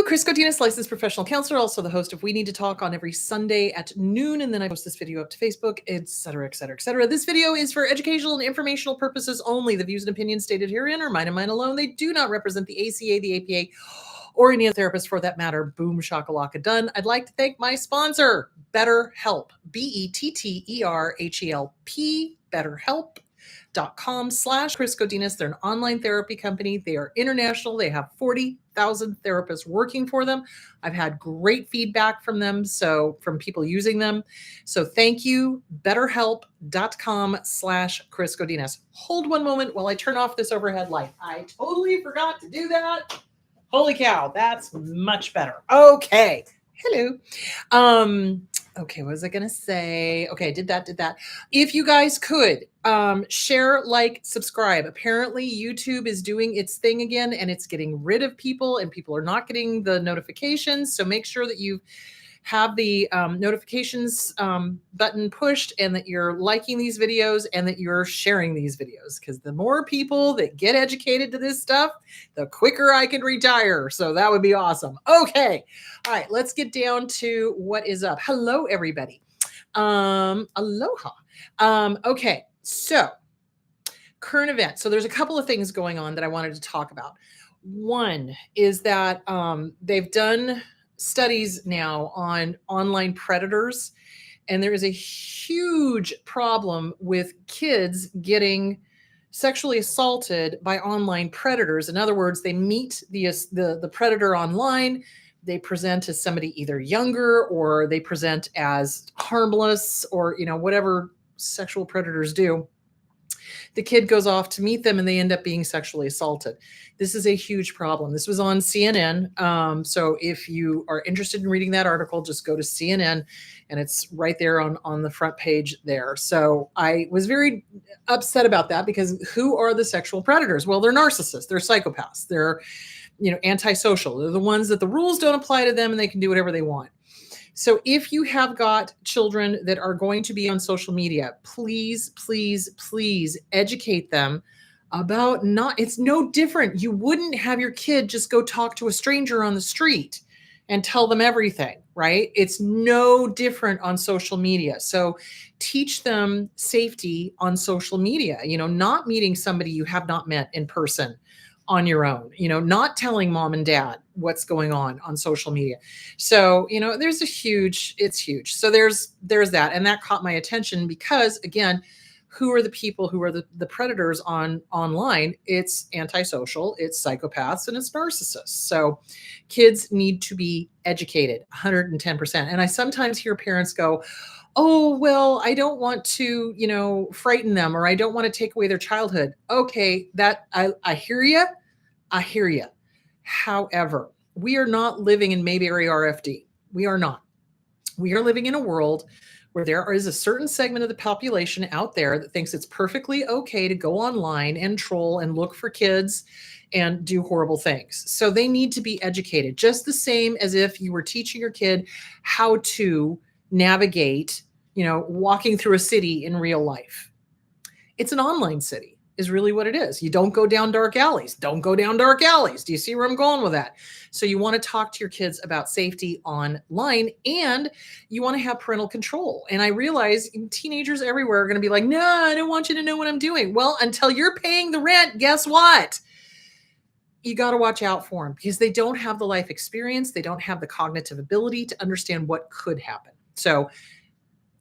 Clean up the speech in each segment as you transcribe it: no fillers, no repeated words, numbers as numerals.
Chris Godinez, licensed professional counselor, also the host of We Need to Talk on every Sunday at noon, and then I post this video up to Facebook, etc., etc., etc. This video is for educational and informational purposes only. The views and opinions stated herein are mine and mine alone. They do not represent the ACA, the APA, or any other therapist for that matter. Boom, shakalaka, done. I'd like to thank my sponsor, BetterHelp, BetterHelp, BetterHelp.com/Chris Godinez. They're an online therapy company. They are international. They have 40,000 therapists working for them. I've had great feedback from them, so from people using them. So thank you, BetterHelp.com/Chris Godinez. Hold one moment while I turn off this overhead light. I totally forgot to do that. Holy cow, that's much better. Okay. Hello. Okay, what was I going to say? Okay, did that. If you guys could share, like, subscribe. Apparently, YouTube is doing its thing again, and it's getting rid of people, and people are not getting the notifications. So make sure that you have the notifications button pushed, and that you're liking these videos, and that you're sharing these videos, because the more people that get educated to this stuff, the quicker I can retire. So that would be awesome. Okay. All right, let's get down to what is up. Hello, everybody. Aloha. Okay, so current event. So there's a couple of things going on that I wanted to talk about. One is that they've done studies now on online predators, and there is a huge problem with kids getting sexually assaulted by online predators. In other words, they meet the predator online. They present as somebody either younger, or they present as harmless, or whatever sexual predators do. The kid goes off to meet them, and they end up being sexually assaulted. This is a huge problem. This was on CNN. So if you are interested in reading that article, just go to CNN, and it's right there on the front page there. So I was very upset about that, because who are the sexual predators? Well, they're narcissists. They're psychopaths. They're, antisocial. They're the ones that the rules don't apply to them, and they can do whatever they want. So if you have got children that are going to be on social media, please, please, please educate them about it's no different. You wouldn't have your kid just go talk to a stranger on the street and tell them everything, right? It's no different on social media. So teach them safety on social media, not meeting somebody you have not met in person on your own, not telling mom and dad what's going on social media. So, it's huge. So there's that. And that caught my attention because, again, who are the people who are the predators online? It's antisocial, it's psychopaths, and it's narcissists. So kids need to be educated 110%. And I sometimes hear parents go, oh, well, I don't want to, frighten them, or I don't want to take away their childhood. Okay, I hear you. I hear you. However, we are not living in Mayberry RFD. We are not. We are living in a world where there is a certain segment of the population out there that thinks it's perfectly okay to go online and troll and look for kids and do horrible things. So they need to be educated, just the same as if you were teaching your kid how to navigate, walking through a city in real life. It's an online city is really what it is. You don't go down dark alleys. Don't go down dark alleys. Do you see where I'm going with that? So you want to talk to your kids about safety online, and you want to have parental control. And I realize teenagers everywhere are going to be like, no, I don't want you to know what I'm doing. Well, until you're paying the rent, guess what? You got to watch out for them, because they don't have the life experience. They don't have the cognitive ability to understand what could happen. So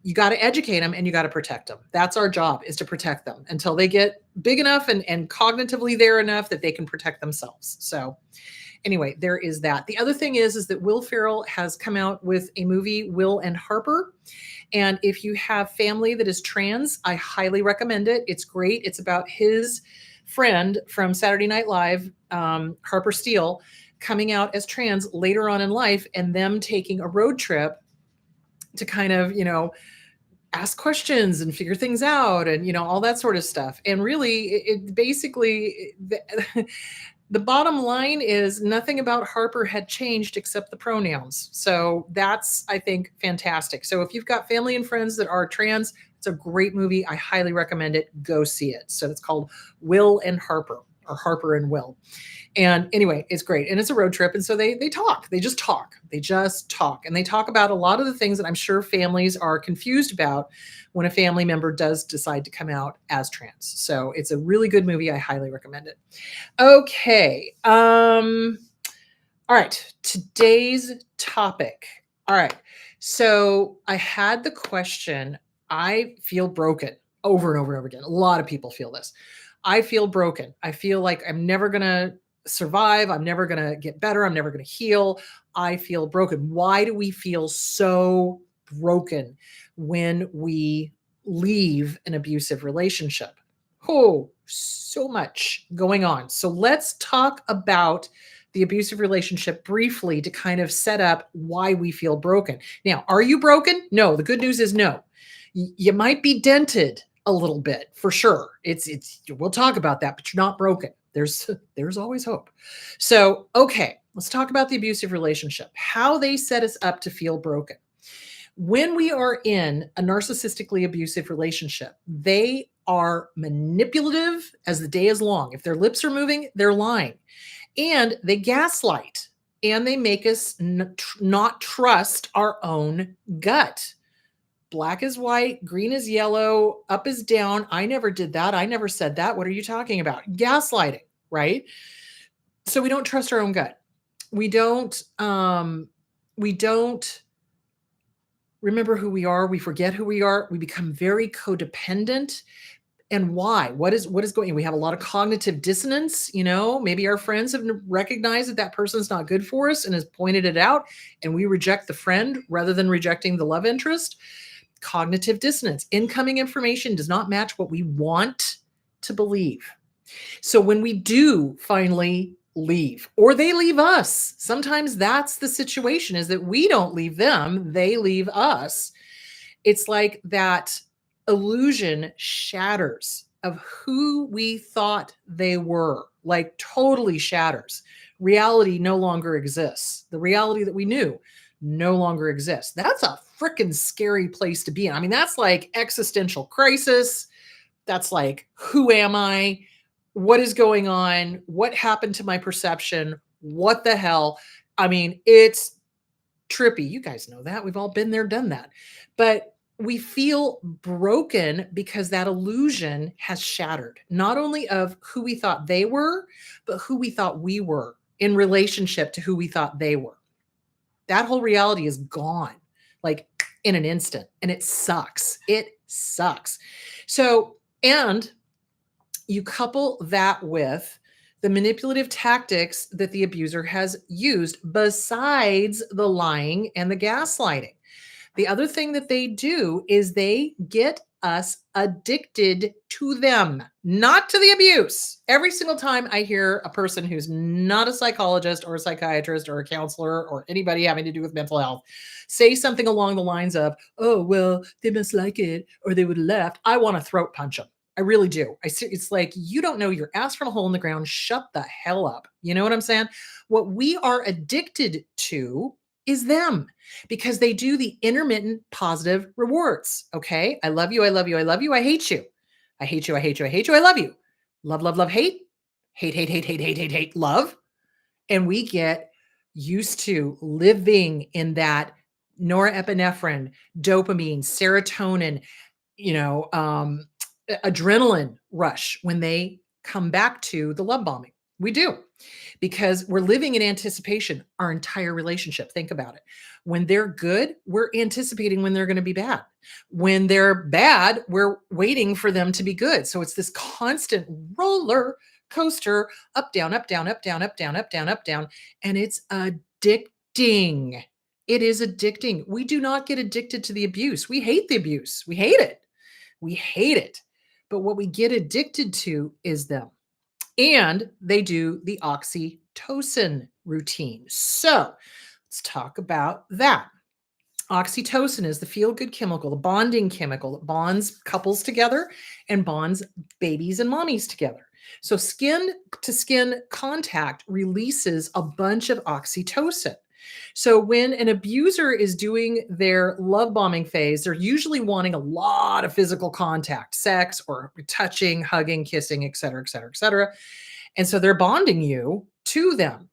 you got to educate them, and you got to protect them. That's our job, is to protect them until they get big enough and cognitively there enough that they can protect themselves. So anyway, there is that. The other thing is that Will Ferrell has come out with a movie, Will and Harper. And if you have family that is trans, I highly recommend it. It's great. It's about his friend from Saturday Night Live, Harper Steele, coming out as trans later on in life, and them taking a road trip to kind of, ask questions and figure things out, and, all that sort of stuff. And really, it basically, the bottom line is nothing about Harper had changed except the pronouns. So that's, I think, fantastic. So if you've got family and friends that are trans, it's a great movie. I highly recommend it. Go see it. So it's called Will and Harper. or Harper and Will. And anyway, it's great. And it's a road trip. And so they talk. They just talk. They just talk. And they talk about a lot of the things that I'm sure families are confused about when a family member does decide to come out as trans. So it's a really good movie. I highly recommend it. Okay. All right. Today's topic. All right. So I had the question, I feel broken over and over and over again. A lot of people feel this. I feel broken. I feel like I'm never going to survive. I'm never going to get better. I'm never going to heal. I feel broken. Why do we feel so broken when we leave an abusive relationship? Oh, so much going on. So let's talk about the abusive relationship briefly to kind of set up why we feel broken. Now, are you broken? No, the good news is no. You might be dented a little bit for sure. We'll talk about that, but you're not broken. There's always hope. So, okay, let's talk about the abusive relationship, how they set us up to feel broken. When we are in a narcissistically abusive relationship, they are manipulative as the day is long. If their lips are moving, they're lying. And they gaslight and they make us not trust our own gut. Black is white, green is yellow, up is down. I never did that. I never said that. What are you talking about? Gaslighting, right? So we don't trust our own gut. We don't remember who we are. We forget who we are. We become very codependent. And why? What is going on? We have a lot of cognitive dissonance. Maybe our friends have recognized that person's not good for us and has pointed it out, and we reject the friend rather than rejecting the love interest. Cognitive dissonance. Incoming information does not match what we want to believe. So when we do finally leave, or they leave us, sometimes that's the situation, is that we don't leave them, they leave us. It's like that illusion shatters of who we thought they were, like totally shatters. Reality no longer exists. The reality that we knew no longer exists. That's a freaking scary place to be in. I mean, that's like existential crisis. That's like, who am I? What is going on? What happened to my perception? What the hell? I mean, it's trippy. You guys know that. We've all been there, done that. But we feel broken because that illusion has shattered, not only of who we thought they were, but who we thought we were in relationship to who we thought they were. That whole reality is gone, like in an instant, and it sucks. It sucks. So, and you couple that with the manipulative tactics that the abuser has used besides the lying and the gaslighting. The other thing that they do is they get us addicted to them, not to the abuse. Every single time I hear a person who's not a psychologist or a psychiatrist or a counselor or anybody having to do with mental health say something along the lines of, oh, well, they must like it or they would have left, I want to throat punch them. I really do. It's like, you don't know your ass from a hole in the ground. Shut the hell up. You know what I'm saying? What we are addicted to is them, because they do the intermittent positive rewards. Okay. I love you. I love you. I love you. I hate you. I hate you. I hate you. I hate you. I love you. Love, love, love, hate, hate, hate, hate, hate, hate, hate, hate, love. And we get used to living in that norepinephrine, dopamine, serotonin, adrenaline rush when they come back to the love bombing. We do, because we're living in anticipation our entire relationship. Think about it. When they're good, we're anticipating when they're going to be bad. When they're bad, we're waiting for them to be good. So it's this constant roller coaster, up, down, up, down, up, down, up, down, up, down, up, down. And it's addicting. It is addicting. We do not get addicted to the abuse. We hate the abuse. We hate it. We hate it. But what we get addicted to is them. And they do the oxytocin routine. So let's talk about that. Oxytocin is the feel-good chemical, the bonding chemical that bonds couples together and bonds babies and mommies together. So skin-to-skin contact releases a bunch of oxytocin. So when an abuser is doing their love bombing phase, they're usually wanting a lot of physical contact, sex or touching, hugging, kissing, et cetera, et cetera, et cetera. And so they're bonding you to them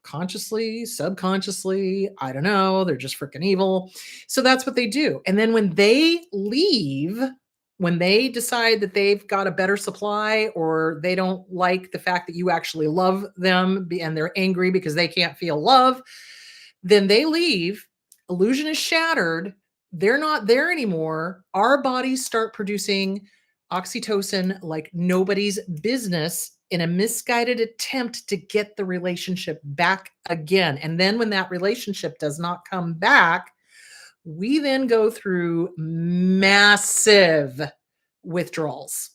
consciously, subconsciously. I don't know. They're just freaking evil. So that's what they do. And then when they leave, when they decide that they've got a better supply or they don't like the fact that you actually love them and they're angry because they can't feel love, then they leave. Illusion is shattered. They're not there anymore. Our bodies start producing oxytocin like nobody's business in a misguided attempt to get the relationship back again. And then when that relationship does not come back, we then go through massive withdrawals.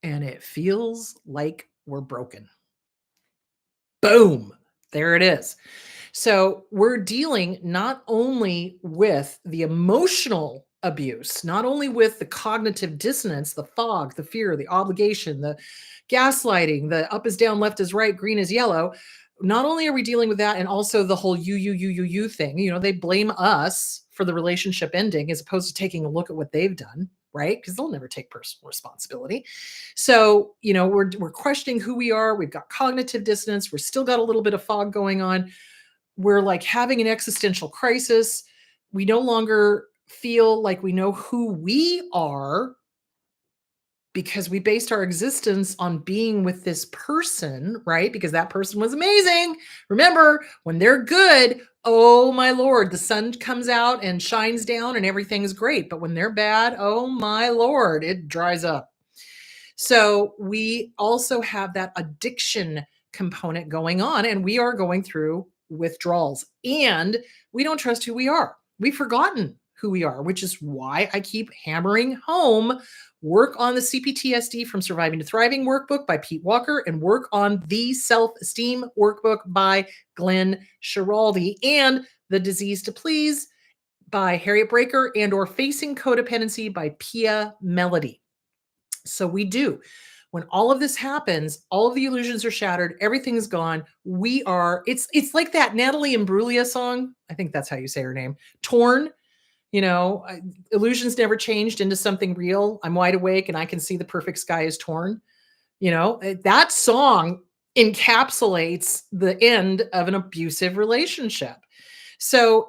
And it feels like we're broken. Boom. There it is. So we're dealing not only with the emotional abuse, not only with the cognitive dissonance, the fog, the fear, the obligation, the gaslighting, the up is down, left is right, green is yellow. Not only are we dealing with that, and also the whole you thing. You know, they blame us for the relationship ending as opposed to taking a look at what they've done, right? Because they'll never take personal responsibility. So, you know, we're questioning who we are. We've got cognitive dissonance. We're still got a little bit of fog going on. We're like having an existential crisis. We no longer feel like we know who we are because we based our existence on being with this person, right? Because that person was amazing. Remember, when they're good, oh my Lord, the sun comes out and shines down and everything's great. But when they're bad, oh my Lord, it dries up. So we also have that addiction component going on, and we are going through withdrawals, and we don't trust who we are. We've forgotten who we are, which is why I keep hammering home work on the CPTSD from Surviving to Thriving workbook by Pete Walker and work on the self-esteem workbook by Glenn Schiraldi and the Disease to Please by Harriet Breaker and or Facing Codependency by Pia Melody. So we do. When all of this happens, all of the illusions are shattered, everything's gone. We are, it's like that Natalie Imbruglia song. I think that's how you say her name. Torn, you know, illusions never changed into something real. I'm wide awake and I can see the perfect sky is torn. You know, that song encapsulates the end of an abusive relationship. So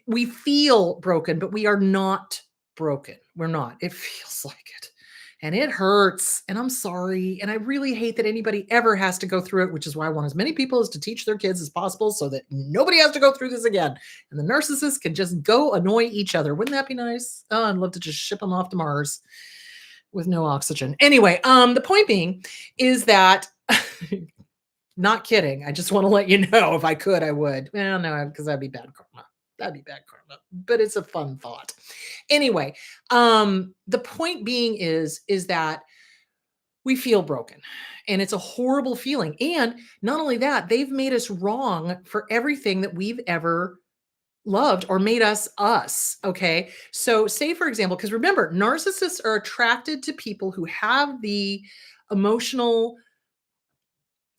we feel broken, but we are not broken. We're not. It feels like it. And it hurts. And I'm sorry. And I really hate that anybody ever has to go through it, which is why I want as many people as to teach their kids as possible so that nobody has to go through this again. And the narcissists can just go annoy each other. Wouldn't that be nice? Oh, I'd love to just ship them off to Mars with no oxygen. Anyway, the point being is that not kidding. I just want to let you know if I could, I would. Well, no, because that'd be bad karma. That'd be bad karma, but it's a fun thought. Anyway, the point being is that we feel broken and it's a horrible feeling. And not only that, they've made us wrong for everything that we've ever loved or made us us. Okay. So say, for example, because remember, narcissists are attracted to people who have the emotional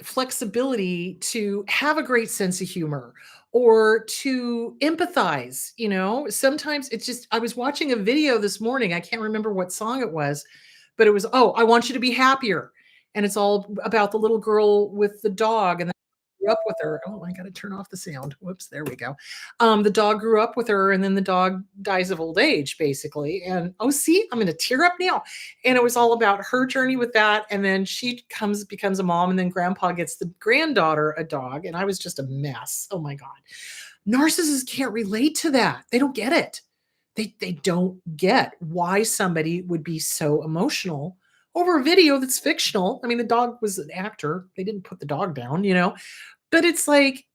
flexibility to have a great sense of humor or to empathize. You know, sometimes it's just, I was watching a video this morning. I can't remember what song it was, but it was, oh, I want you to be happier. And it's all about the little girl with the dog and grew up with her. Oh, I got to turn off the sound. Whoops, there we go. The dog grew up with her, and then the dog dies of old age, basically. And oh, see, I'm going to tear up now. And it was all about her journey with that. And then she becomes a mom, and then grandpa gets the granddaughter a dog. And I was just a mess. Oh my God. Narcissists can't relate to that. They don't get it. They don't get why somebody would be so emotional over a video that's fictional. I mean, the dog was an actor. They didn't put the dog down, you know, but it's like,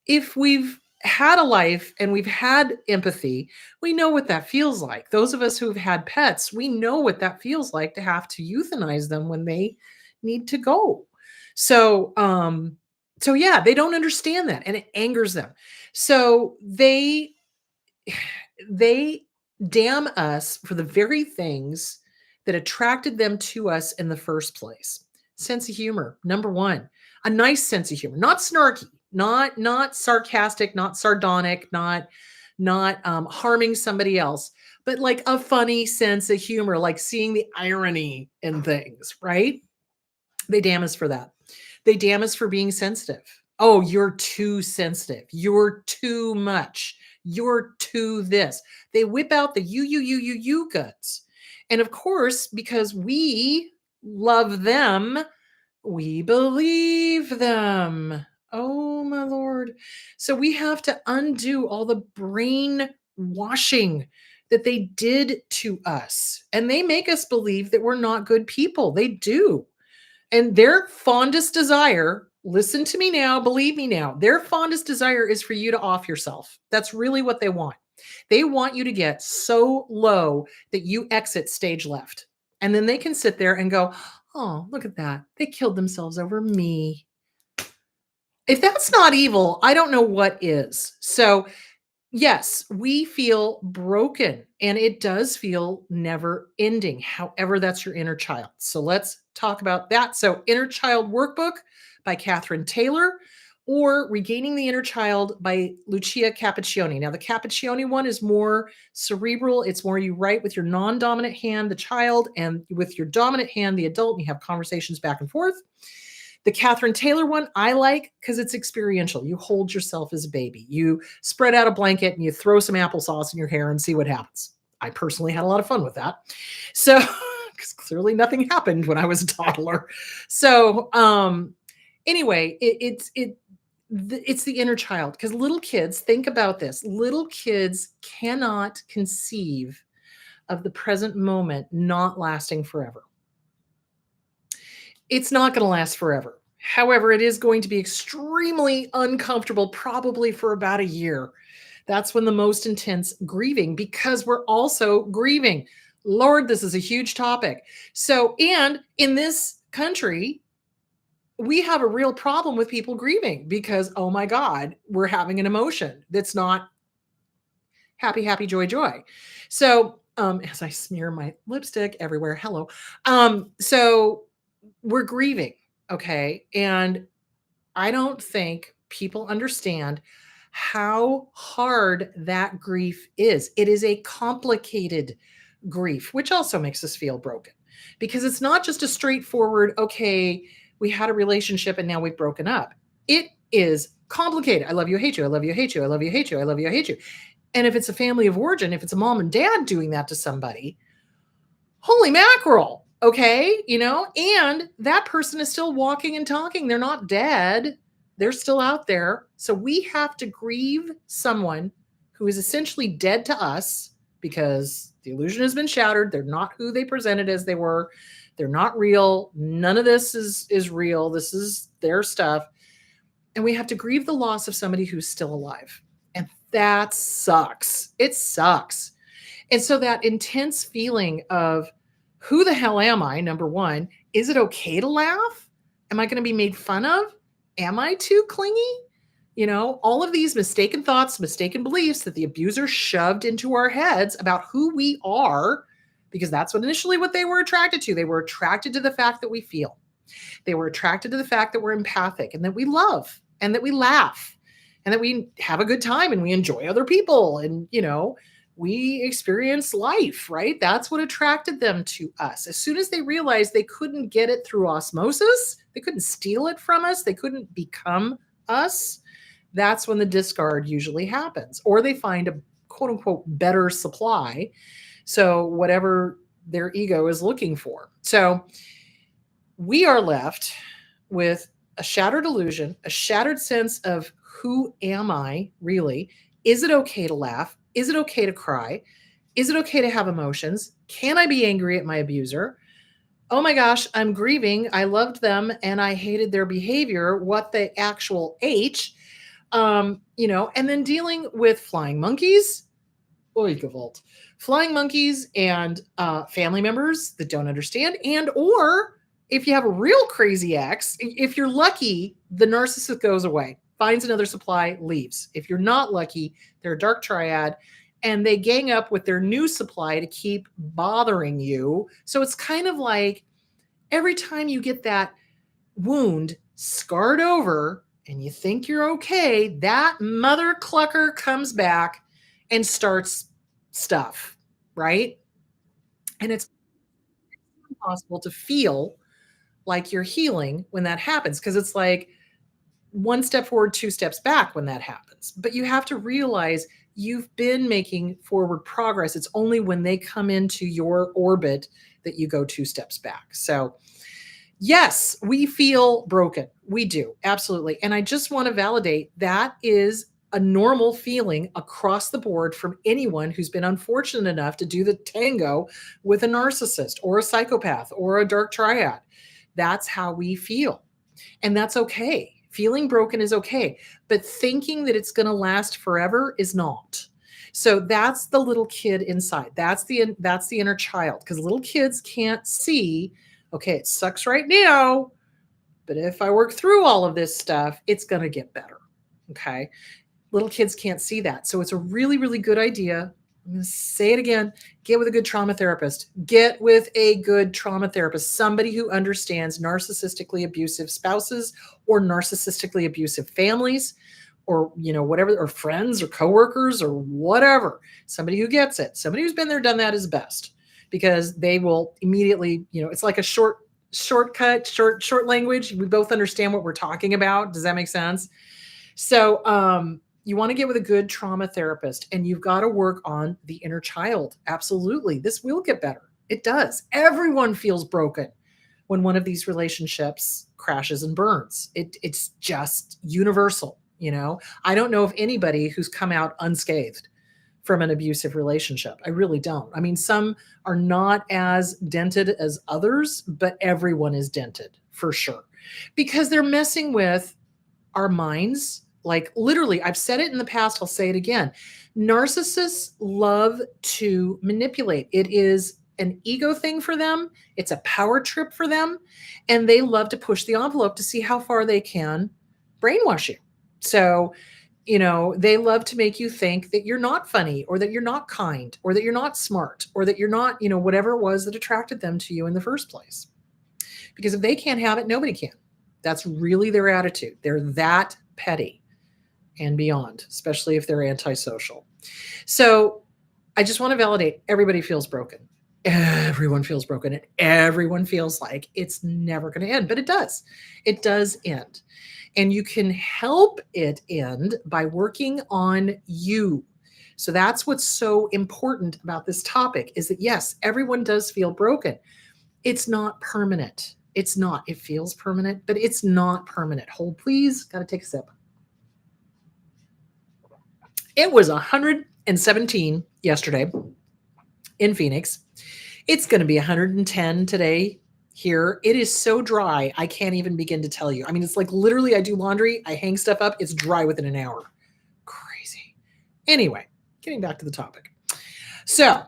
if we've had a life and we've had empathy, we know what that feels like. Those of us who've had pets, we know what that feels like to have to euthanize them when they need to go. So, so yeah, they don't understand that and it angers them. So they damn us for the very things that attracted them to us in the first place. Sense of humor, number one, a nice sense of humor, not snarky, not sarcastic, not sardonic, not harming somebody else, but like a funny sense of humor, like seeing the irony in things, right? They damn us for that. They damn us for being sensitive. Oh, you're too sensitive. You're too much. You're too this. They whip out the you goods. And of course, because we love them, we believe them. Oh, my Lord. So we have to undo all the brainwashing that they did to us. And they make us believe that we're not good people. They do. And their fondest desire, listen to me now, believe me now, their fondest desire is for you to off yourself. That's really what they want. They want you to get so low that you exit stage left. And then they can sit there and go, oh, look at that. They killed themselves over me. If that's not evil, I don't know what is. So yes, we feel broken and it does feel never ending. However, that's your inner child. So let's talk about that. So, Inner Child Workbook by Catherine Taylor or Regaining the Inner Child by Lucia Cappuccioni. Now, the Cappuccioni one is more cerebral. It's more you write with your non dominant hand, the child, and with your dominant hand, the adult, and you have conversations back and forth. The Catherine Taylor one I like because it's experiential. You hold yourself as a baby. You spread out a blanket and you throw some applesauce in your hair and see what happens. I personally had a lot of fun with that. So, because clearly nothing happened when I was a toddler. So, anyway, it's the inner child because little kids, think about this. Little kids cannot conceive of the present moment not lasting forever. It's not going to last forever. However, it is going to be extremely uncomfortable, probably for about a year. That's when the most intense grieving, because we're also grieving. Lord, this is a huge topic. So, and in this country, we have a real problem with people grieving because, oh my God, we're having an emotion that's not happy, happy, joy, joy. So, as I smear my lipstick everywhere, hello. So we're grieving, okay? And I don't think people understand how hard that grief is. It is a complicated grief, which also makes us feel broken because it's not just a straightforward, okay, we had a relationship and now we've broken up. It is complicated. I love you, I hate you. I love you, I hate you. I love you, I hate you. I love you, I hate you. And if it's a family of origin, if it's a mom and dad doing that to somebody, holy mackerel. Okay. And that person is still walking and talking. They're not dead. They're still out there. So we have to grieve someone who is essentially dead to us because the illusion has been shattered. They're not who they presented as they were. They're not real. None of this is real. This is their stuff. And we have to grieve the loss of somebody who's still alive. And that sucks. It sucks. And so that intense feeling of who the hell am I? Number one, is it okay to laugh? Am I going to be made fun of? Am I too clingy? All of these mistaken thoughts, mistaken beliefs that the abuser shoved into our heads about who we are, because that's initially what they were attracted to. They were attracted to the fact that we feel. They were attracted to the fact that we're empathic and that we love and that we laugh and that we have a good time and we enjoy other people and, we experience life, right? That's what attracted them to us. As soon as they realized they couldn't get it through osmosis, they couldn't steal it from us, they couldn't become us, that's when the discard usually happens. Or they find a quote unquote better supply. So whatever their ego is looking for. So we are left with a shattered illusion, a shattered sense of who am I really? Is it okay to laugh? Is it okay to cry? Is it okay to have emotions? Can I be angry at my abuser? Oh my gosh, I'm grieving. I loved them and I hated their behavior. What the actual H? And then dealing with flying monkeys. Oy Gewalt. Flying monkeys and family members that don't understand, and or if you have a real crazy ex, if you're lucky, the narcissist goes away, finds another supply, leaves. If you're not lucky, they're a dark triad and they gang up with their new supply to keep bothering you. So it's kind of like every time you get that wound scarred over and you think you're okay, that mother clucker comes back and starts stuff, right? And it's impossible to feel like you're healing when that happens, because it's like one step forward, two steps back when that happens. But you have to realize you've been making forward progress. It's only when they come into your orbit that you go two steps back. So yes, we feel broken. We do. Absolutely. And I just want to validate that is a normal feeling across the board from anyone who's been unfortunate enough to do the tango with a narcissist or a psychopath or a dark triad. That's how we feel. And that's okay. Feeling broken is okay. But thinking that it's going to last forever is not. So that's the little kid inside. That's the inner child, because little kids can't see, okay, it sucks right now, but if I work through all of this stuff, it's going to get better. Okay. Little kids can't see that. So it's a really, really good idea. I'm going to say it again. Get with a good trauma therapist. Get with a good trauma therapist, somebody who understands narcissistically abusive spouses or narcissistically abusive families, or, whatever, or friends or coworkers or whatever. Somebody who gets it. Somebody who's been there, done that is best, because they will immediately, it's like a shortcut, short language. We both understand what we're talking about. Does that make sense? So, you want to get with a good trauma therapist, and you've got to work on the inner child. Absolutely. This will get better. It does. Everyone feels broken when one of these relationships crashes and burns. It's just universal. I don't know of anybody who's come out unscathed from an abusive relationship. I really don't. I mean, some are not as dented as others, but everyone is dented for sure, because they're messing with our minds. Like, literally, I've said it in the past, I'll say it again. Narcissists love to manipulate. It is an ego thing for them. It's a power trip for them. And they love to push the envelope to see how far they can brainwash you. So, they love to make you think that you're not funny, or that you're not kind, or that you're not smart, or that you're not, whatever it was that attracted them to you in the first place. Because if they can't have it, nobody can. That's really their attitude. They're that petty and beyond, especially if they're antisocial. So I just want to validate, everybody feels broken. Everyone feels broken, and everyone feels like it's never going to end, but it does. It does end. And you can help it end by working on you. So that's what's so important about this topic, is that yes, everyone does feel broken. It's not permanent. It's not. It feels permanent, but it's not permanent. Hold, please. Got to take a sip. It was 117 yesterday in Phoenix. It's going to be 110 today here. It is so dry, I can't even begin to tell you. I mean, it's like literally I do laundry, I hang stuff up, it's dry within an hour. Crazy. Anyway, getting back to the topic. So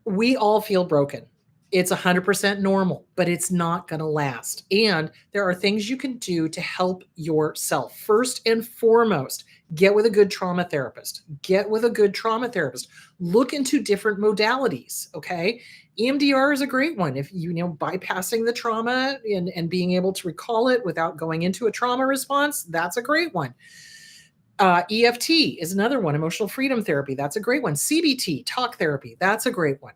we all feel broken. It's 100% normal, but it's not going to last. And there are things you can do to help yourself. First and foremost, get with a good trauma therapist. Get with a good trauma therapist. Look into different modalities, okay? EMDR is a great one. If bypassing the trauma and being able to recall it without going into a trauma response, that's a great one. EFT is another one. Emotional freedom therapy, that's a great one. CBT, talk therapy, that's a great one.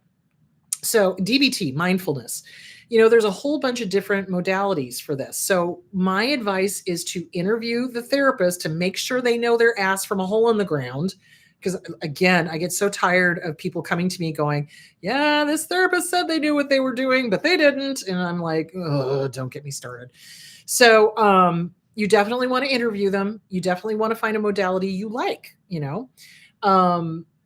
So DBT, mindfulness, there's a whole bunch of different modalities for this. So my advice is to interview the therapist to make sure they know their ass from a hole in the ground. Because again, I get so tired of people coming to me going, yeah, this therapist said they knew what they were doing, but they didn't. And I'm like, oh, don't get me started. So you definitely want to interview them. You definitely want to find a modality you like,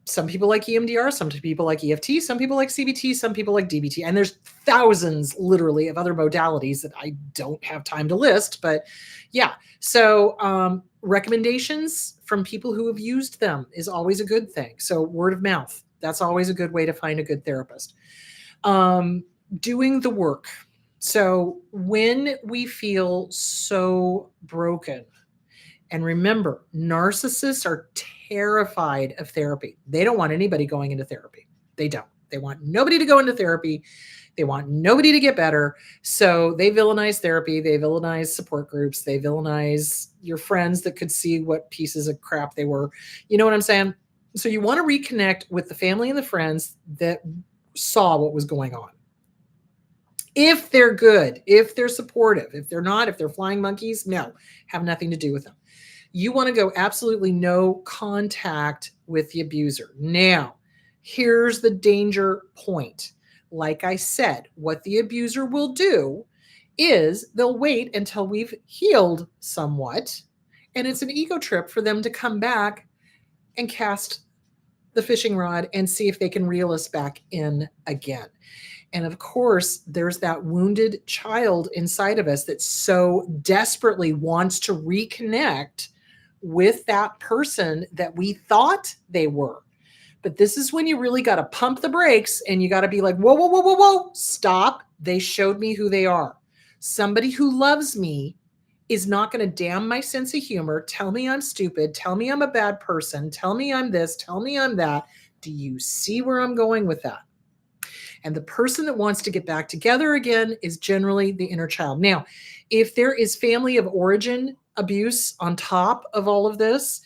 some people like EMDR, some people like EFT, some people like CBT, some people like DBT. And there's thousands literally of other modalities that I don't have time to list, but yeah. So recommendations from people who have used them is always a good thing. So word of mouth, that's always a good way to find a good therapist. Doing the work. So when we feel so broken, and remember, narcissists are terrified of therapy. They don't want anybody going into therapy. They don't. They want nobody to go into therapy. They want nobody to get better. So they villainize therapy. They villainize support groups. They villainize your friends that could see what pieces of crap they were. You know what I'm saying? So you want to reconnect with the family and the friends that saw what was going on. If they're good, if they're supportive. If they're not, if they're flying monkeys, no, have nothing to do with them. You want to go absolutely no contact with the abuser. Now, here's the danger point. Like I said, what the abuser will do is they'll wait until we've healed somewhat. And it's an ego trip for them to come back and cast the fishing rod and see if they can reel us back in again. And of course, there's that wounded child inside of us that so desperately wants to reconnect with that person that we thought they were. But this is when you really got to pump the brakes and you got to be like, whoa, whoa, whoa, whoa, whoa, stop. They showed me who they are. Somebody who loves me is not going to damn my sense of humor, tell me I'm stupid, tell me I'm a bad person, tell me I'm this, tell me I'm that. Do you see where I'm going with that? And the person that wants to get back together again is generally the inner child. Now, if there is family of origin abuse on top of all of this,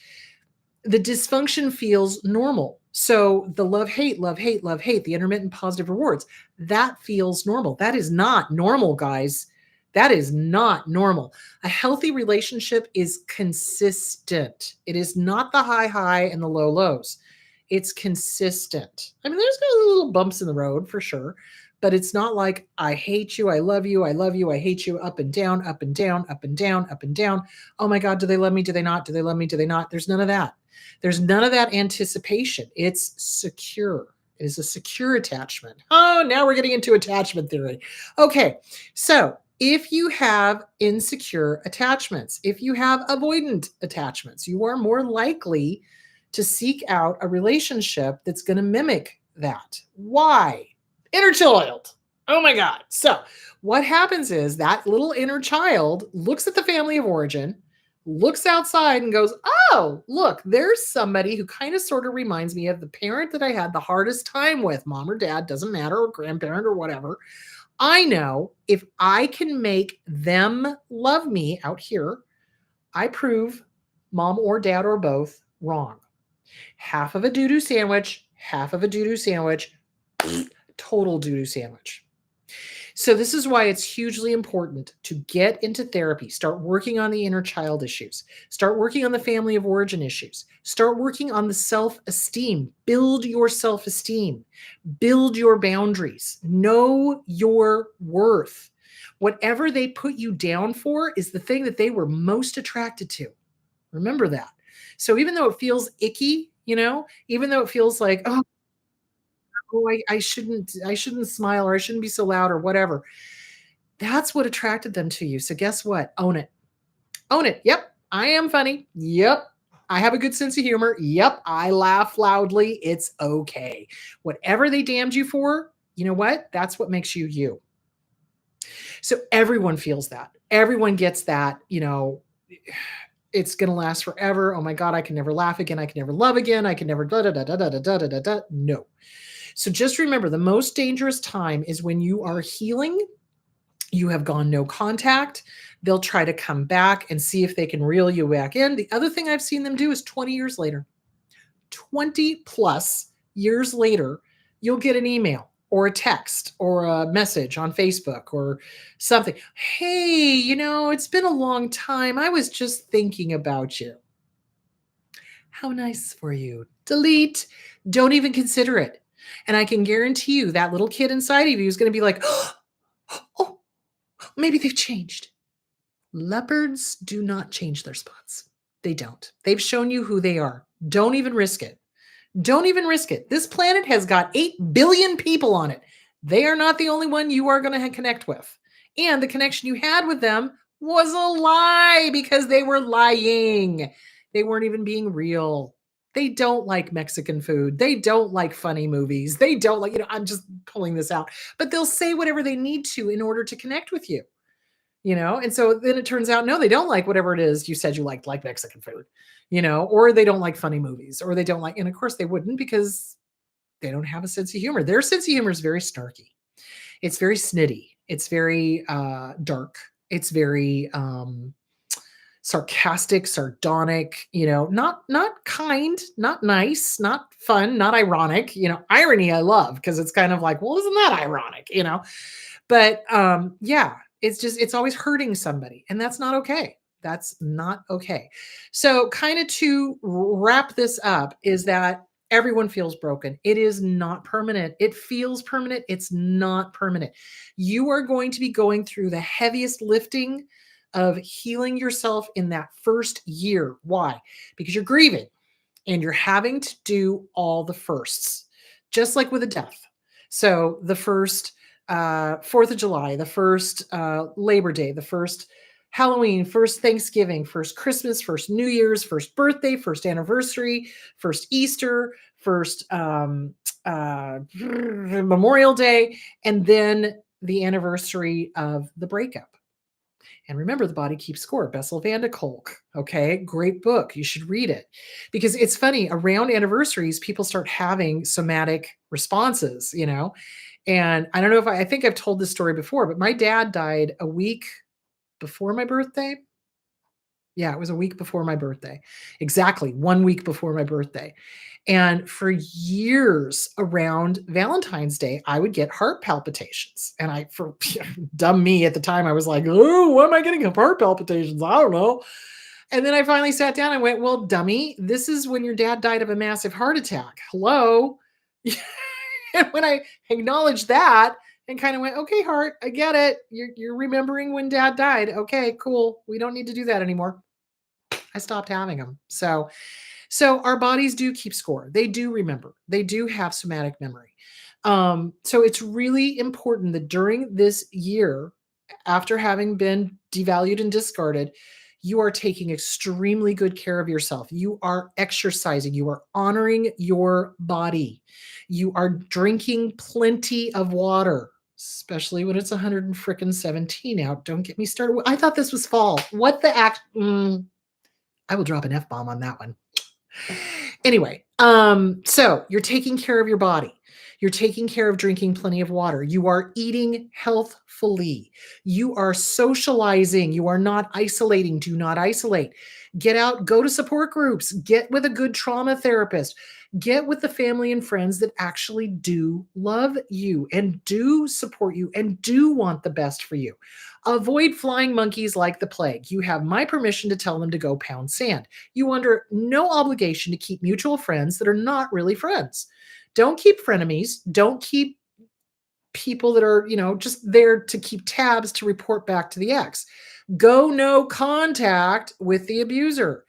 the dysfunction feels normal. So the love, hate, love, hate, love, hate, the intermittent positive rewards, that feels normal. That is not normal, guys. That is not normal. A healthy relationship is consistent. It is not the high and the low lows. It's consistent. I mean, there's little bumps in the road for sure, but it's not like I hate you, I love you, I love you, I hate you, up and down, up and down, up and down, up and down. Oh my God, do they love me? Do they not? Do they love me? Do they not? There's none of that. There's none of that anticipation. It's secure. It is a secure attachment. Oh, now we're getting into attachment theory. Okay, so if you have insecure attachments, if you have avoidant attachments, you are more likely to seek out a relationship that's going to mimic that. Why? Inner child. Oh my God. So what happens is that little inner child looks at the family of origin, looks outside and goes, oh, look, there's somebody who kind of sort of reminds me of the parent that I had the hardest time with, mom or dad, doesn't matter, or grandparent or whatever. I know if I can make them love me out here, I prove mom or dad or both wrong. Half of a doo-doo sandwich, half of a doo-doo sandwich, total doo-doo sandwich. So this is why it's hugely important to get into therapy, start working on the inner child issues, start working on the family of origin issues, start working on the self-esteem, build your self-esteem, build your boundaries, know your worth. Whatever they put you down for is the thing that they were most attracted to. Remember that. So even though it feels icky, even though it feels like, oh, I shouldn't smile, or I shouldn't be so loud, or whatever. That's what attracted them to you. So guess what? Own it. Own it. Yep. I am funny. Yep. I have a good sense of humor. Yep. I laugh loudly. It's okay. Whatever they damned you for, you know what? That's what makes you you. So everyone feels that. Everyone gets that, it's going to last forever. Oh my God, I can never laugh again. I can never love again. I can never da da da da da da da da da. No. So just remember, the most dangerous time is when you are healing, you have gone no contact. They'll try to come back and see if they can reel you back in. The other thing I've seen them do is 20 years later, 20 plus years later, you'll get an email or a text or a message on Facebook or something. Hey, it's been a long time. I was just thinking about you. How nice for you. Delete. Don't even consider it. And I can guarantee you that little kid inside of you is going to be like, oh, maybe they've changed. Leopards do not change their spots. They don't. They've shown you who they are. Don't even risk it. Don't even risk it. This planet has got 8 billion people on it. They are not the only one you are going to connect with. And the connection you had with them was a lie because they were lying. They weren't even being real. They don't like Mexican food. They don't like funny movies. They don't like, I'm just pulling this out, but they'll say whatever they need to in order to connect with you, And so then it turns out, no, they don't like whatever it is you said you liked, like Mexican food, or they don't like funny movies, or they don't like, and of course they wouldn't because they don't have a sense of humor. Their sense of humor is very snarky. It's very snitty. It's very dark. It's very sarcastic, sardonic, not kind, not nice, not fun, not ironic. Irony I love because it's kind of like, well, isn't that ironic, But yeah, it's always hurting somebody, and that's not okay. That's not okay. So, kind of to wrap this up, is that everyone feels broken. It is not permanent. It feels permanent. It's not permanent. You are going to be going through the heaviest lifting of healing yourself in that first year. Why? Because you're grieving and you're having to do all the firsts, just like with a death. So the first 4th of July, the first Labor Day, the first Halloween, first Thanksgiving, first Christmas, first New Year's, first birthday, first anniversary, first Easter, first Memorial Day, and then the anniversary of the breakup. And remember, The Body Keeps Score, Bessel van der Kolk. Okay, great book. You should read it. Because it's funny, around anniversaries, people start having somatic responses, you know? And I don't know if I think I've told this story before, but my dad died a week before my birthday. Yeah, it was a week before my birthday. Exactly 1 week before my birthday. And for years around Valentine's Day, I would get heart palpitations. And for dumb me at the time, I was like, oh, why am I getting heart palpitations? I don't know. And then I finally sat down and went, well, dummy, this is when your dad died of a massive heart attack. Hello. And when I acknowledged that and kind of went, okay, heart, I get it. You're remembering when dad died. Okay, cool. We don't need to do that anymore. I stopped having them. So our bodies do keep score. They do remember. They do have somatic memory. So it's really important that during this year, after having been devalued and discarded, you are taking extremely good care of yourself. You are exercising. You are honoring your body. You are drinking plenty of water, especially when it's 117 out. Don't get me started. I thought this was fall. What the act? I will drop an F-bomb on that one. Anyway, so you're taking care of your body. You're taking care of drinking plenty of water. You are eating healthfully. You are socializing. You are not isolating. Do not isolate. Get out, go to support groups, get with a good trauma therapist, get with the family and friends that actually do love you and do support you and do want the best for you. Avoid flying monkeys like the plague. You have my permission to tell them to go pound sand. You are under no obligation to keep mutual friends that are not really friends. Don't keep frenemies. Don't keep people that are, just there to keep tabs to report back to the ex. Go no contact with the abuser.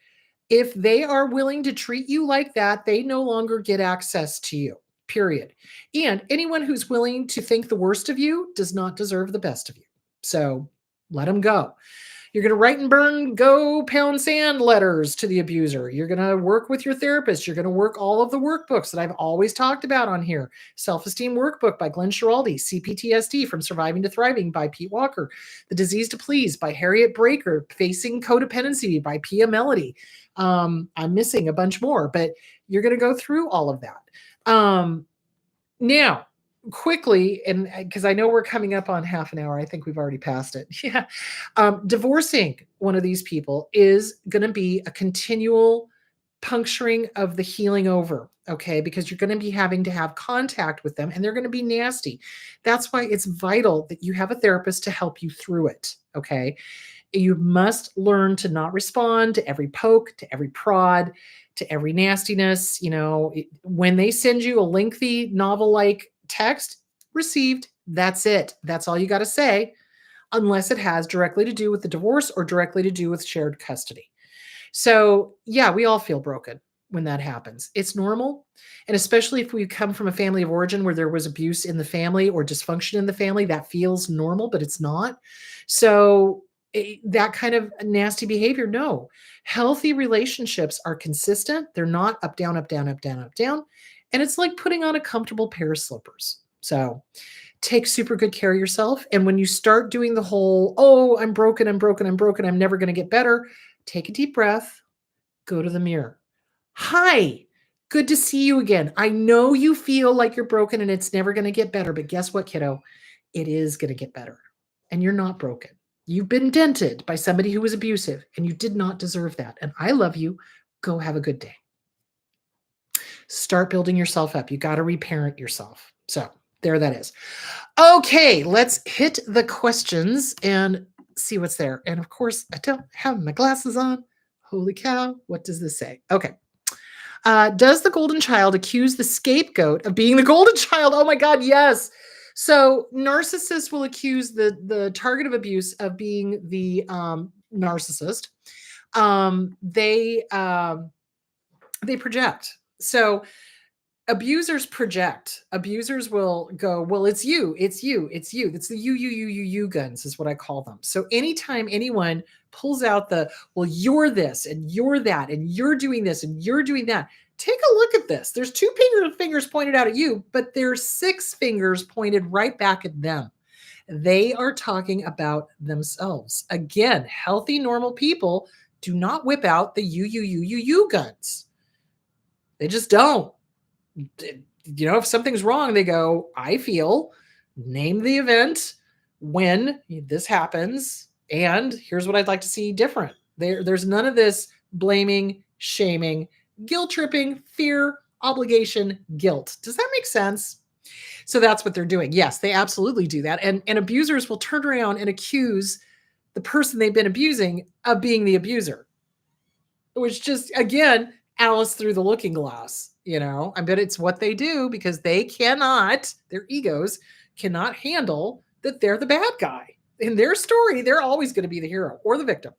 If they are willing to treat you like that, they no longer get access to you, period. And anyone who's willing to think the worst of you does not deserve the best of you. So let them go. You're going to write and burn, go pound sand letters to the abuser. You're going to work with your therapist. You're going to work all of the workbooks that I've always talked about on here. Self-Esteem Workbook by Glenn Schiraldi, CPTSD From Surviving to Thriving by Pete Walker, The Disease to Please by Harriet Breaker, Facing Codependency by Pia Melody. I'm missing a bunch more, but you're going to go through all of that. Now, quickly, and because I know we're coming up on half an hour, I think we've already passed it. Yeah. Divorcing one of these people is going to be a continual puncturing of the healing over, okay? Because you're going to be having to have contact with them and they're going to be nasty. That's why it's vital that you have a therapist to help you through it, okay? You must learn to not respond to every poke, to every prod, to every nastiness. When they send you a lengthy novel-like text, received, that's it. That's all you got to say, unless it has directly to do with the divorce or directly to do with shared custody. So yeah, we all feel broken when that happens. It's normal. And especially if we come from a family of origin where there was abuse in the family or dysfunction in the family, that feels normal, but it's not. So that kind of nasty behavior, no. Healthy relationships are consistent. They're not up, down, up, down, up, down, up, down. And it's like putting on a comfortable pair of slippers. So take super good care of yourself. And when you start doing the whole, oh, I'm broken, I'm broken, I'm broken, I'm never going to get better, take a deep breath, go to the mirror. Hi, good to see you again. I know you feel like you're broken and it's never going to get better, but guess what, kiddo? It is going to get better. And you're not broken. You've been dented by somebody who was abusive and you did not deserve that. And I love you. Go have a good day. Start building yourself up. You got to reparent yourself. So There that is. Okay, let's hit the questions and see what's there. And of course, I don't have my glasses on. Holy cow, what does this say? Okay. Does the golden child accuse the scapegoat of being the golden child? Oh my God, yes. So narcissists will accuse the target of abuse of being the narcissist. They project. So abusers project. Abusers will go, well, it's you, it's you, it's you. It's the you guns is what I call them. So anytime anyone pulls out the, well, you're this and you're that and you're doing this and you're doing that, take a look at this. There's two fingers pointed out at you, but there's 6 fingers pointed right back at them. They are talking about themselves. Again, healthy, normal people do not whip out the you guns. They just don't. You know, if something's wrong, they go, I feel, name the event, when this happens, and here's what I'd like to see different. There's none of this blaming, shaming, guilt tripping, fear, obligation, guilt. Does that make sense? So that's what they're doing. Yes, they absolutely do that. And abusers will turn around and accuse the person they've been abusing of being the abuser, which just, again, Alice through the looking glass. You know, I bet it's what they do because they cannot, their egos cannot handle that they're the bad guy. In their story, they're always going to be the hero or the victim.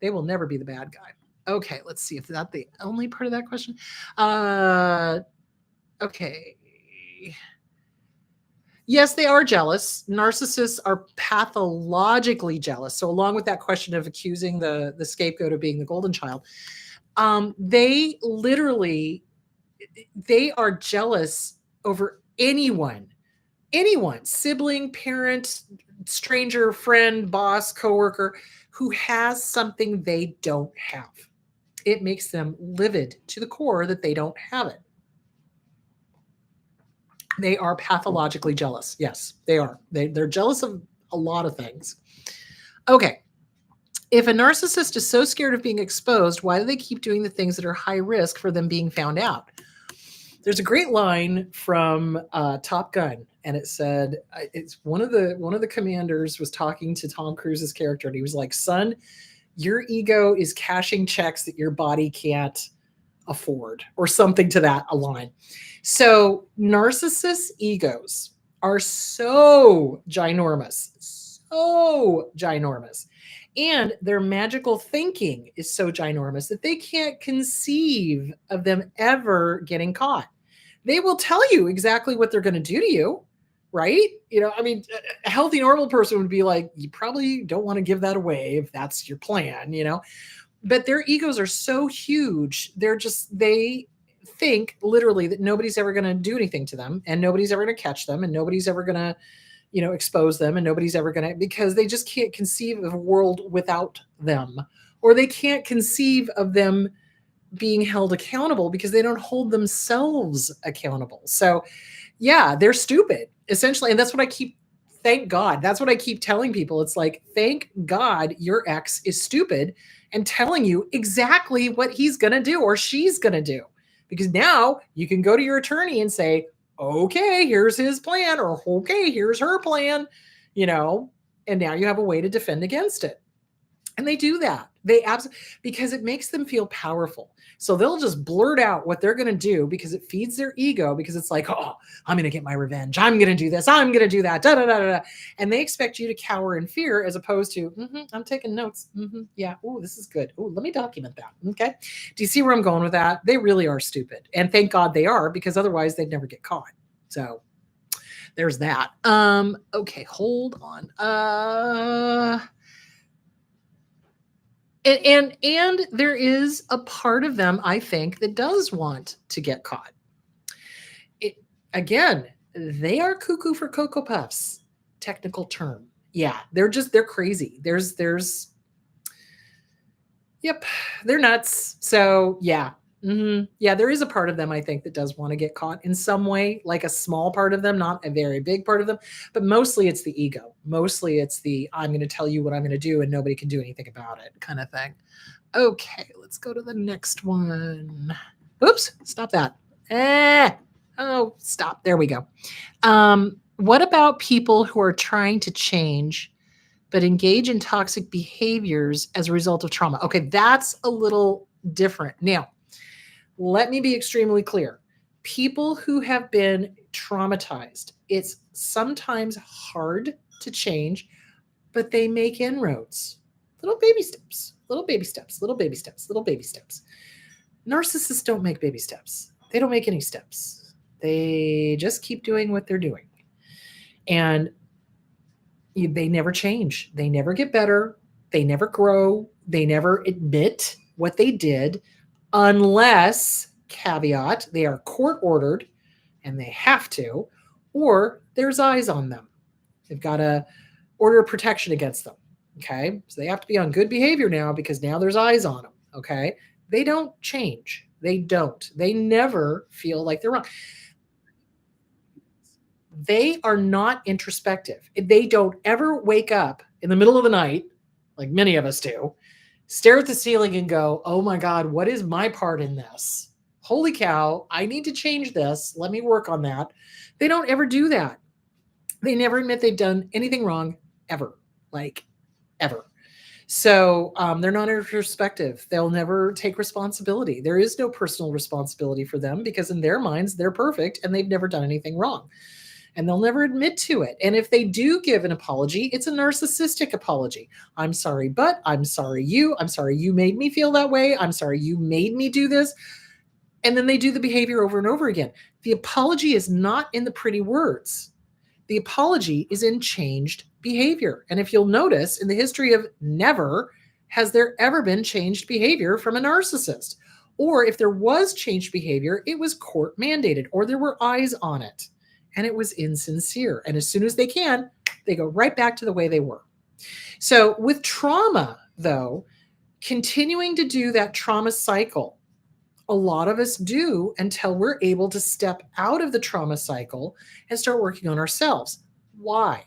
They will never be the bad guy. Okay, let's see if that's the only part of that question. Okay. Yes, they are jealous. Narcissists are pathologically jealous. So along with that question of accusing the scapegoat of being the golden child, they are jealous over anyone, sibling, parent, stranger, friend, boss, coworker, who has something they don't have. It makes them livid to the core that they don't have it. They are pathologically jealous. Yes, they are. They're jealous of a lot of things. Okay. If a narcissist is so scared of being exposed, why do they keep doing the things that are high risk for them being found out? There's a great line from Top Gun, and it said, it's one of the commanders was talking to Tom Cruise's character, and he was like, son, your ego is cashing checks that your body can't afford, or something to that line. So narcissists' egos are so ginormous, and their magical thinking is so ginormous that they can't conceive of them ever getting caught. They will tell you exactly what they're going to do to you, right? You know, I mean, a healthy, normal person would be like, you probably don't want to give that away if that's your plan, you know? But their egos are so huge. They think literally that nobody's ever going to do anything to them, and nobody's ever going to catch them, and nobody's ever going to, you know, expose them, and nobody's ever going to, because they just can't conceive of a world without them, or they can't conceive of them being held accountable because they don't hold themselves accountable. So yeah, they're stupid essentially. And that's what thank God. That's what I keep telling people. It's like, thank God your ex is stupid and telling you exactly what he's going to do or she's going to do, because now you can go to your attorney and say, okay, here's his plan, or okay, here's her plan, you know, and now you have a way to defend against it. And they do that. They absolutely, because it makes them feel powerful. So they'll just blurt out what they're going to do because it feeds their ego, because it's like, oh, I'm going to get my revenge. I'm going to do this. I'm going to do that. Da, da, da, da, da. And they expect you to cower in fear, as opposed to, I'm taking notes. Yeah. Oh, this is good. Oh, let me document that. Okay. Do you see where I'm going with that? They really are stupid. And thank God they are, because otherwise they'd never get caught. So there's that. Okay. Hold on. And there is a part of them, I think, that does want to get caught. Again, they are cuckoo for Cocoa Puffs, technical term. Yeah, they're crazy. Yep, they're nuts. So yeah. Yeah, there is a part of them, I think, that does want to get caught in some way, like a small part of them, not a very big part of them, but mostly it's the ego. Mostly it's the, I'm going to tell you what I'm going to do and nobody can do anything about it kind of thing. Okay, let's go to the next one. Oops, stop that. Oh, stop. There we go. What about people who are trying to change but engage in toxic behaviors as a result of trauma? Okay, that's a little different. Now, let me be extremely clear. People who have been traumatized, it's sometimes hard to change, but they make inroads. Little baby steps, little baby steps, little baby steps, little baby steps. Narcissists don't make baby steps. They don't make any steps. They just keep doing what they're doing. And they never change. They never get better. They never grow. They never admit what they did unless, caveat, they are court ordered and they have to, or there's eyes on them. They've got a order of protection against them. Okay. So they have to be on good behavior now because now there's eyes on them. Okay. They don't change. They don't. They never feel like they're wrong. They are not introspective. They don't ever wake up in the middle of the night, like many of us do, stare at the ceiling and go, oh my God, what is my part in this? Holy cow, I need to change this. Let me work on that. They don't ever do that. They never admit they've done anything wrong ever, like ever. So they're not introspective. They'll never take responsibility. There is no personal responsibility for them because in their minds, they're perfect and they've never done anything wrong. And they'll never admit to it. And if they do give an apology, it's a narcissistic apology. I'm sorry, but I'm sorry you made me feel that way. I'm sorry you made me do this. And then they do the behavior over and over again. The apology is not in the pretty words. The apology is in changed behavior. And if you'll notice, in the history of never has there ever been changed behavior from a narcissist. Or if there was changed behavior, it was court mandated or there were eyes on it. And it was insincere. And as soon as they can, they go right back to the way they were. So with trauma, though, continuing to do that trauma cycle, a lot of us do until we're able to step out of the trauma cycle and start working on ourselves. Why?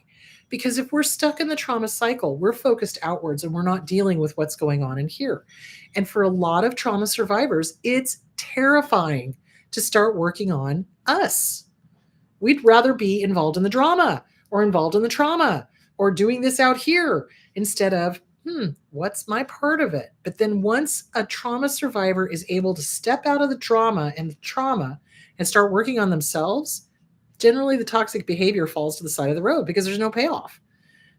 Because if we're stuck in the trauma cycle, we're focused outwards and we're not dealing with what's going on in here. And for a lot of trauma survivors, it's terrifying to start working on us. We'd rather be involved in the drama or involved in the trauma or doing this out here instead of, what's my part of it? But then once a trauma survivor is able to step out of the drama and the trauma and start working on themselves, generally the toxic behavior falls to the side of the road because there's no payoff.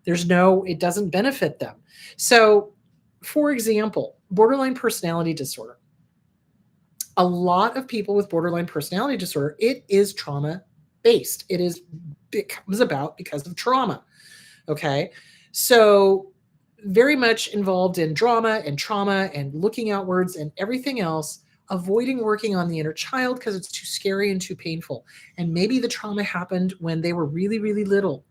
It doesn't benefit them. So, for example, borderline personality disorder. A lot of people with borderline personality disorder, it is trauma based. It comes about because of trauma. Okay. So very much involved in drama and trauma and looking outwards and everything else, avoiding working on the inner child because it's too scary and too painful. And maybe the trauma happened when they were really, really little.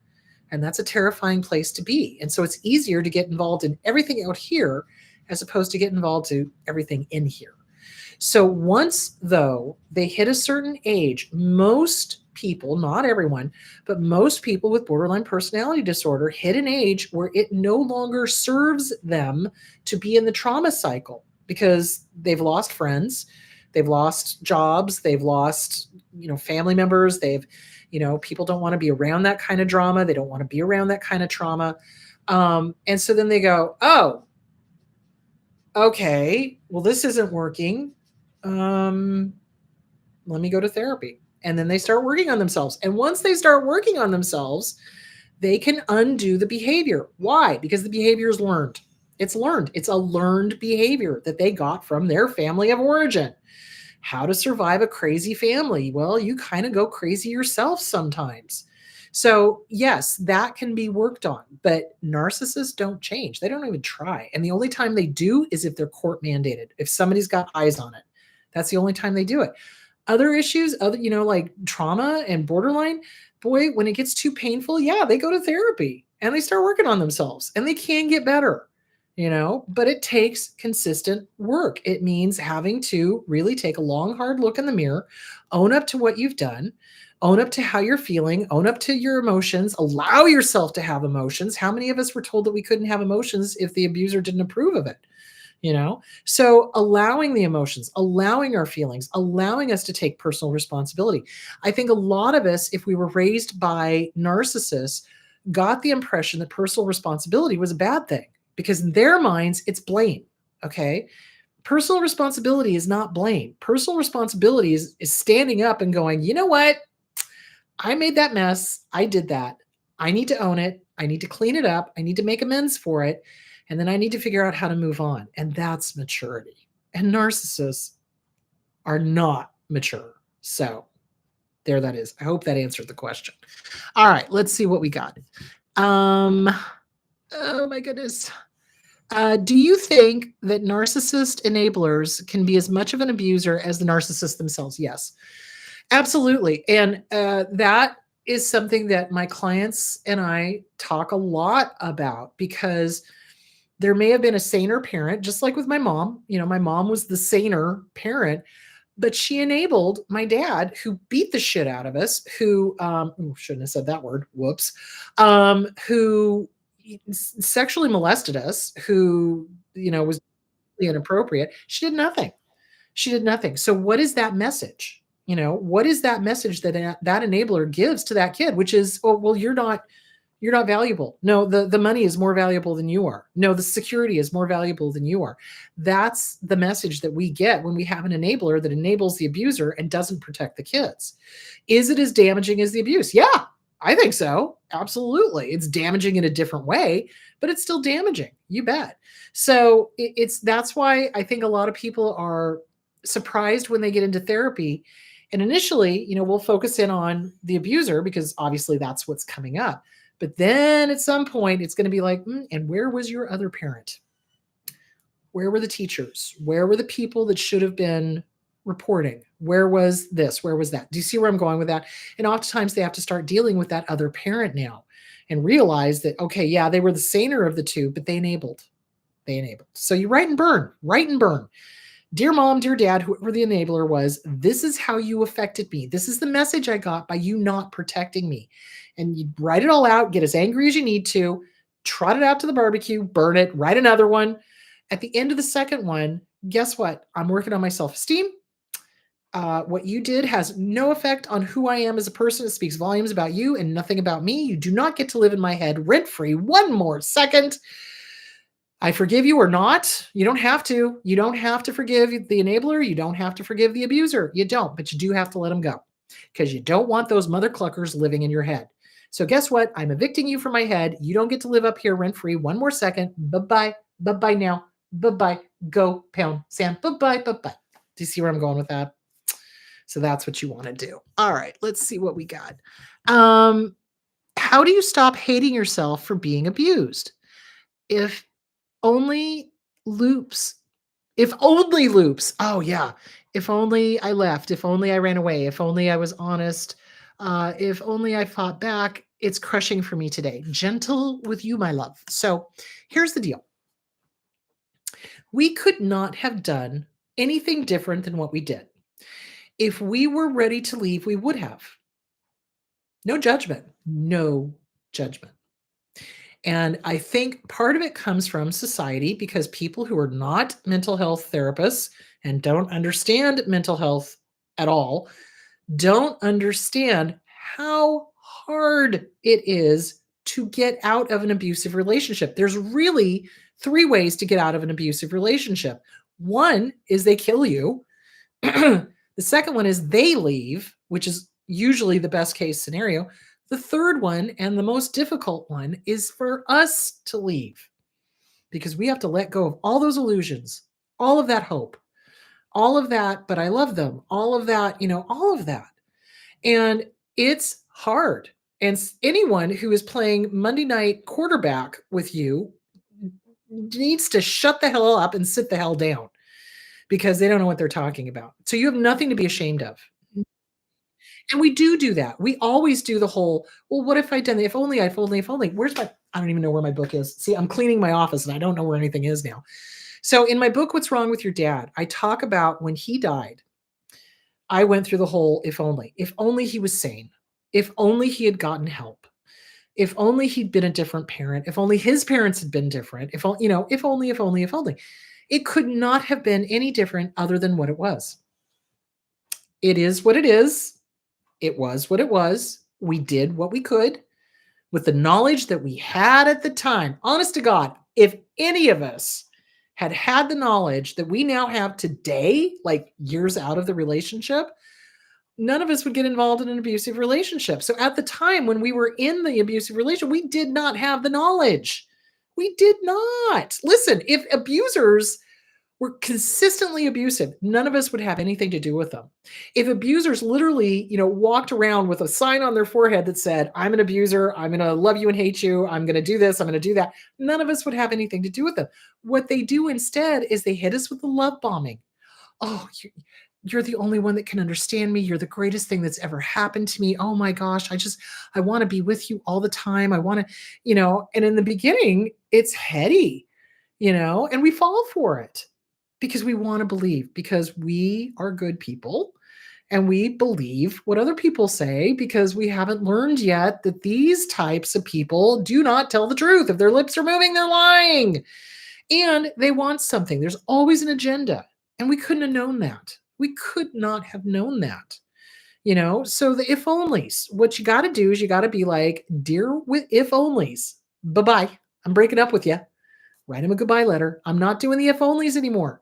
And that's a terrifying place to be. And so it's easier to get involved in everything out here as opposed to get involved to everything in here. So once, though, they hit a certain age, most people, not everyone, but most people with borderline personality disorder hit an age where it no longer serves them to be in the trauma cycle because they've lost friends, they've lost jobs, they've lost, family members, people don't want to be around that kind of drama. They don't want to be around that kind of trauma. And so then they go, oh, okay, well, this isn't working. Let me go to therapy. And then they start working on themselves. And once they start working on themselves, they can undo the behavior. Why? Because the behavior is learned. It's learned. It's a learned behavior that they got from their family of origin. How to survive a crazy family? Well, you kind of go crazy yourself sometimes. So yes, that can be worked on, but narcissists don't change. They don't even try. And the only time they do is if they're court mandated, if somebody's got eyes on it. That's the only time they do it. Other issues, like trauma and borderline, boy, when it gets too painful, yeah, they go to therapy and they start working on themselves and they can get better, but it takes consistent work. It means having to really take a long, hard look in the mirror, own up to what you've done, own up to how you're feeling, own up to your emotions, allow yourself to have emotions. How many of us were told that we couldn't have emotions if the abuser didn't approve of it? So allowing the emotions, allowing our feelings, allowing us to take personal responsibility. I think a lot of us, if we were raised by narcissists, got the impression that personal responsibility was a bad thing because in their minds it's blame. Okay, personal responsibility is not blame. Personal responsibility is standing up and going, you know what, I made that mess. I did that. I need to own it. I need to clean it up. I need to make amends for it. And then I need to figure out how to move on. And that's maturity. And narcissists are not mature. So there that is. I hope that answered the question. All right, let's see what we got. Oh my goodness. Do you think that narcissist enablers can be as much of an abuser as the narcissists themselves? Yes. Absolutely. And that is something that my clients and I talk a lot about because there may have been a saner parent, just like with my mom. My mom was the saner parent, but she enabled my dad, who beat the shit out of us, who shouldn't have said that word, whoops, who sexually molested us, who, was inappropriate. She did nothing. She did nothing. So what is that message? What is that message that that enabler gives to that kid, which is, oh, well, you're not valuable. No, the money is more valuable than you are. No, the security is more valuable than you are. That's the message that we get when we have an enabler that enables the abuser and doesn't protect the kids. Is it as damaging as the abuse? Yeah, I think so. Absolutely. It's damaging in a different way, but it's still damaging. You bet. So that's why I think a lot of people are surprised when they get into therapy. And initially, we'll focus in on the abuser because obviously that's what's coming up. But then at some point, it's going to be like, and where was your other parent? Where were the teachers? Where were the people that should have been reporting? Where was this? Where was that? Do you see where I'm going with that? And oftentimes they have to start dealing with that other parent now and realize that, okay, yeah, they were the saner of the two, but they enabled. They enabled. So you write and burn, write and burn. Dear mom, dear dad, whoever the enabler was, this is how you affected me. This is the message I got by you not protecting me. And you write it all out, get as angry as you need to, trot it out to the barbecue, burn it, write another one. At the end of the second one, guess what? I'm working on my self-esteem. What you did has no effect on who I am as a person. It speaks volumes about you and nothing about me. You do not get to live in my head rent-free one more second. I forgive you or not. You don't have to. You don't have to forgive the enabler. You don't have to forgive the abuser. You don't, but you do have to let them go because you don't want those mother cluckers living in your head. So guess what? I'm evicting you from my head. You don't get to live up here rent-free one more second. Bye-bye. Bye-bye now. Bye-bye. Go pound sand. Bye-bye. Bye-bye. Do you see where I'm going with that? So that's what you want to do. All right. Let's see what we got. How do you stop hating yourself for being abused? If only loops. Oh, yeah. If only I left. If only I ran away. If only I was honest. If only I fought back. It's crushing for me today. Gentle with you, my love. So here's the deal. We could not have done anything different than what we did. If we were ready to leave, we would have. No judgment. No judgment. And I think part of it comes from society because people who are not mental health therapists and don't understand mental health at all don't understand how hard it is to get out of an abusive relationship. There's really 3 ways to get out of an abusive relationship. One is they kill you. The second one is they leave, which is usually the best case scenario. The third one, and the most difficult one, is for us to leave because we have to let go of all those illusions, all of that hope, all of that, but I love them, all of that, all of that. And it's hard. And anyone who is playing Monday night quarterback with you needs to shut the hell up and sit the hell down because they don't know what they're talking about. So you have nothing to be ashamed of. And we do that. We always do the whole, well, what if I'd done that? If only, if only, if only. I don't even know where my book is. See, I'm cleaning my office and I don't know where anything is now. So in my book, What's Wrong with Your Dad, I talk about when he died, I went through the whole if only he was sane, if only he had gotten help, if only he'd been a different parent, if only his parents had been different, if only. It could not have been any different other than what it was. It is what it is. It was what it was. We did what we could with the knowledge that we had at the time. Honest to God, if any of us had the knowledge that we now have today, like years out of the relationship, none of us would get involved in an abusive relationship. So at the time when we were in the abusive relationship, we did not have the knowledge. We did not. Listen, if abusers were consistently abusive, none of us would have anything to do with them. If abusers literally, walked around with a sign on their forehead that said, I'm an abuser, I'm going to love you and hate you, I'm going to do this, I'm going to do that, none of us would have anything to do with them. What they do instead is they hit us with the love bombing. Oh, you're the only one that can understand me. You're the greatest thing that's ever happened to me. Oh my gosh, I want to be with you all the time. I want to, and in the beginning, it's heady, and we fall for it because we want to believe, because we are good people and we believe what other people say because we haven't learned yet that these types of people do not tell the truth. If their lips are moving, they're lying and they want something. There's always an agenda. And we couldn't have known that. We could not have known that. So the if onlys, what you got to do is you got to be like, dear with if onlys, bye-bye. I'm breaking up with you. Write him a goodbye letter. I'm not doing the if onlys anymore.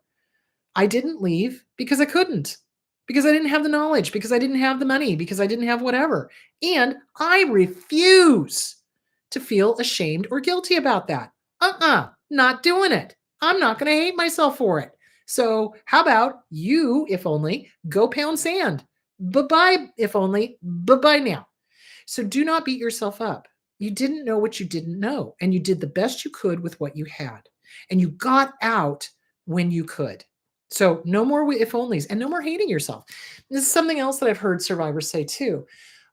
I didn't leave because I couldn't, because I didn't have the knowledge, because I didn't have the money, because I didn't have whatever. And I refuse to feel ashamed or guilty about that. Not doing it. I'm not going to hate myself for it. So how about you, if only, go pound sand. Bye-bye, if only. Bye-bye now. So do not beat yourself up. You didn't know what you didn't know, and you did the best you could with what you had. And you got out when you could. So no more if onlys and no more hating yourself. This is something else that I've heard survivors say too.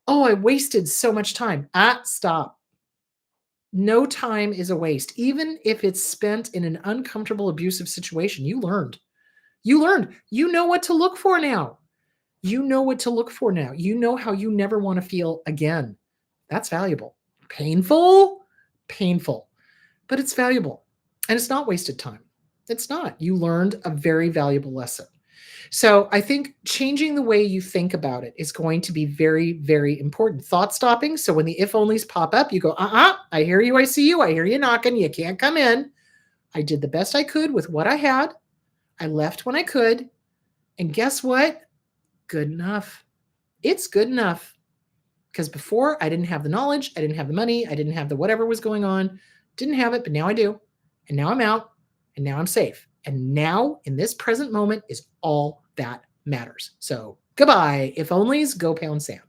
Oh, I wasted so much time. Stop. No time is a waste. Even if it's spent in an uncomfortable, abusive situation, you learned. You learned. You know what to look for now. You know what to look for now. You know how you never want to feel again. That's valuable. Painful, but it's valuable. And it's not wasted time. It's not. You learned a very valuable lesson. So I think changing the way you think about it is going to be very, very important. Thought stopping. So when the if onlys pop up, you go, I hear you. I see you. I hear you knocking. You can't come in. I did the best I could with what I had. I left when I could. And guess what? Good enough. It's good enough. Because before I didn't have the knowledge. I didn't have the money. I didn't have the whatever was going on. Didn't have it, but now I do. And now I'm out. And now I'm safe. And now in this present moment is all that matters. So goodbye. If onlys, go pound sand.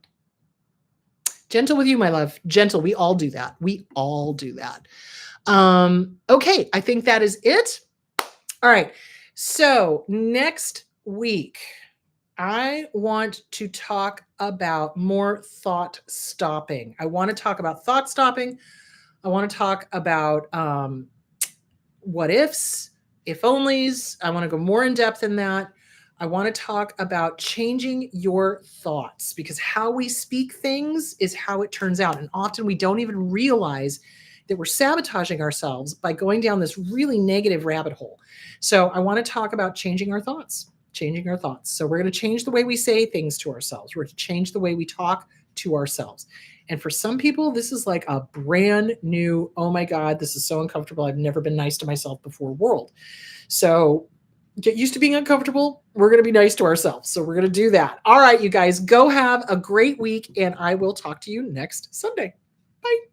Gentle with you, my love. Gentle. We all do that. We all do that. Okay. I think that is it. All right. So next week, I want to talk about more thought stopping. I want to talk about thought stopping. I want to talk about what ifs, if onlys. I want to go more in depth in that. I want to talk about changing your thoughts, because how we speak things is how it turns out. And often we don't even realize that we're sabotaging ourselves by going down this really negative rabbit hole. So I want to talk about changing our thoughts. So we're going to change the way we say things to ourselves. We're going to change the way we talk to ourselves. And for some people, this is like a brand new, oh my God, this is so uncomfortable. I've never been nice to myself before world. So get used to being uncomfortable. We're going to be nice to ourselves. So we're going to do that. All right, you guys, go have a great week, and I will talk to you next Sunday. Bye.